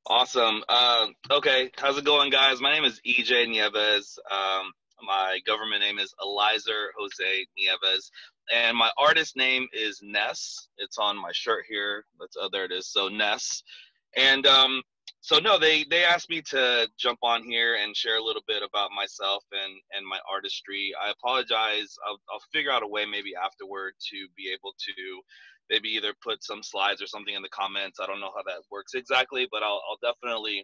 Awesome. Okay, how's it going, guys? My name is EJ Nieves. My government name is Elizer Jose Nieves, and my artist name is Ness. It's on my shirt here. There it is. So Ness, and so no, they asked me to jump on here and share a little bit about myself and my artistry. I apologize. I'll figure out a way maybe afterward to be able to maybe either put some slides or something in the comments. I don't know how that works exactly, but I'll definitely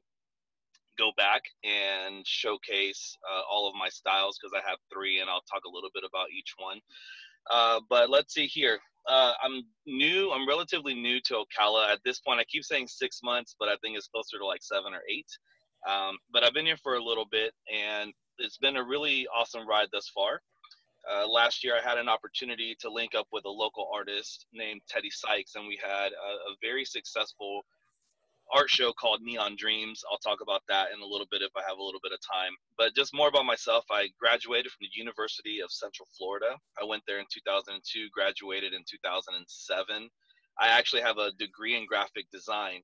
go back and showcase all of my styles because I have three, and I'll talk a little bit about each one. But let's see here. I'm new. I'm relatively new to Ocala at this point. I keep saying 6 months, but I think it's closer to like 7 or 8. But I've been here for a little bit, and it's been a really awesome ride thus far. Last year, I had an opportunity to link up with a local artist named Teddy Sykes, and we had a very successful art show called Neon Dreams. I'll talk about that in a little bit if I have a little bit of time. But just more about myself. I graduated from the University of Central Florida. I went there in 2002, graduated in 2007. I actually have a degree in graphic design.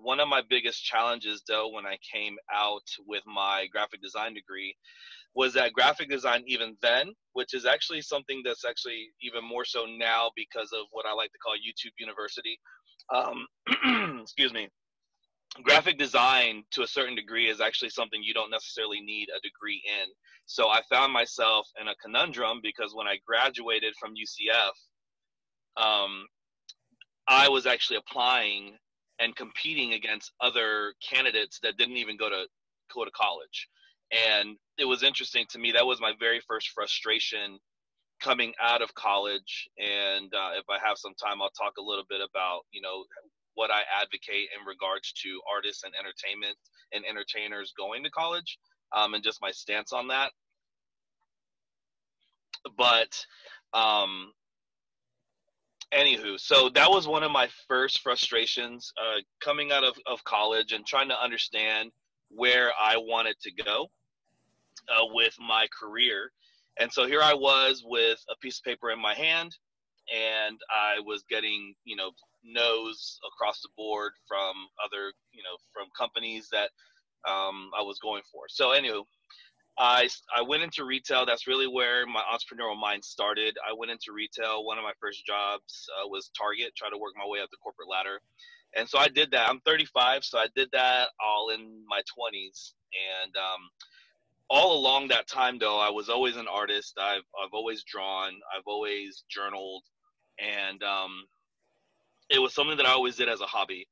One of my biggest challenges, though, when I came out with my graphic design degree was that graphic design even then, which is actually something that's actually even more so now because of what I like to call YouTube University. Excuse me. Graphic design to a certain degree is actually something you don't necessarily need a degree in. So I found myself in a conundrum because when I graduated from UCF, um, I was actually applying and competing against other candidates that didn't even go to college. And it was interesting to me. That was my very first frustration coming out of college. And if I have some time, I'll talk a little bit about, what I advocate in regards to artists and entertainment and entertainers going to college, and just my stance on that. But um, anywho, so that was one of my first frustrations coming out of college and trying to understand where I wanted to go with my career. And so here I was with a piece of paper in my hand, and I was getting, no's across the board from from companies that I was going for. So, anyway, I went into retail. That's really where my entrepreneurial mind started. I went into retail. One of my first jobs was Target, try to work my way up the corporate ladder. And so I did that. I'm 35, so I did that all in my 20s. And all along that time, though, I was always an artist. I've always drawn. I've always journaled, and it was something that I always did as a hobby.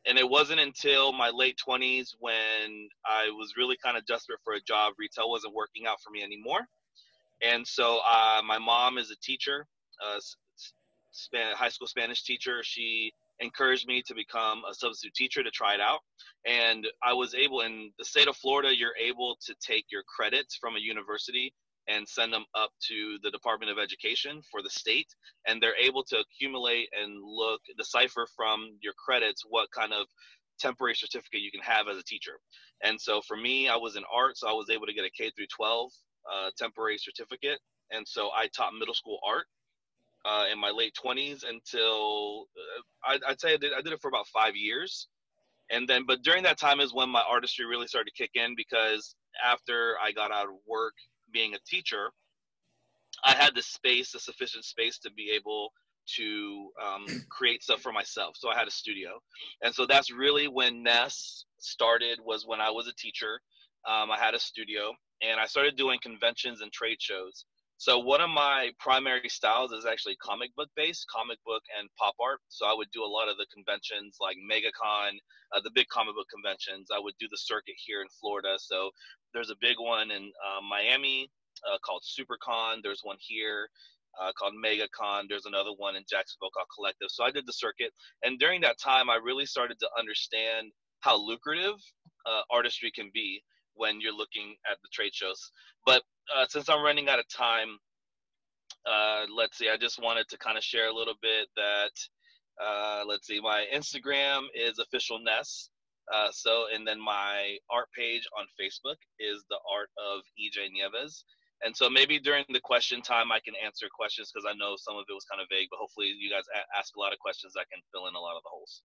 And it wasn't until my late 20s when I was really kind of desperate for a job. Retail wasn't working out for me anymore. And so my mom is a teacher, uh, high school Spanish teacher. She encouraged me to become a substitute teacher to try it out. And I was able, in the state of Florida, you're able to take your credits from a university and send them up to the Department of Education for the state. And they're able to accumulate and decipher from your credits what kind of temporary certificate you can have as a teacher. And so for me, I was in art, so I was able to get a K through 12 temporary certificate. And so I taught middle school art in my late 20s until I'd say I did it for about 5 years. And then, but during that time is when my artistry really started to kick in because after I got out of work being a teacher, I had the space, the sufficient space to be able to create stuff for myself. So I had a studio. And so that's really when Ness started, was when I was a teacher. I had a studio and I started doing conventions and trade shows. So one of my primary styles is actually comic book based, comic book and pop art. So I would do a lot of the conventions like MegaCon, the big comic book conventions. I would do the circuit here in Florida. So there's a big one in Miami called SuperCon. There's one here called MegaCon. There's another one in Jacksonville called Collective. So I did the circuit. And during that time, I really started to understand how lucrative artistry can be when you're looking at the trade shows. But since I'm running out of time, let's see, I just wanted to kind of share a little bit that, let's see, my Instagram is official Ness. And then my art page on Facebook is the art of EJ Nieves. And so maybe during the question time, I can answer questions because I know some of it was kind of vague, but hopefully you guys ask a lot of questions that can fill in a lot of the holes.